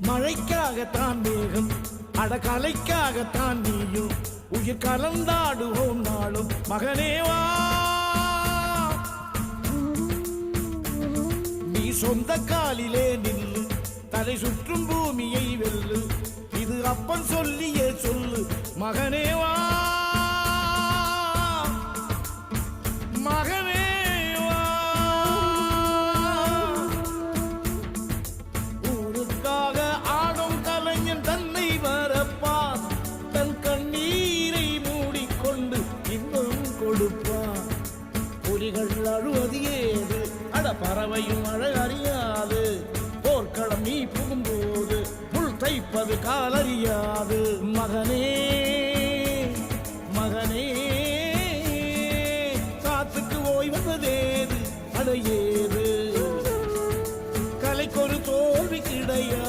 மழைக்காகத்தான் மேகம் அடகலைக்காகத்தான் நீயும் உயிர் கலந்தாடுவோம் நாளும் மகனேவா நீ சொந்த காலிலே நில்லு தலை சுற்றும் பூமியை வெல்லு இது அப்பன் சொல்லியே சொல்லு மகனேவா மகனேவா ஊருக்காக ஆடும் கலைஞன் தன்னை வரப்பான் தன் கண்ணீரை மூடிக்கொண்டு இன்பம் கொடுப்பான் புலிகள் அழுவது ஏது அட பறவையும் அழகறியாது போர்க்களம் நீ புகும்போது முள் தைப்பது காலறியாது மகனே மகனே காத்துக்கு ஓய்வதேது அடையேது கலைக்கொரு தோல்வி கிடையாது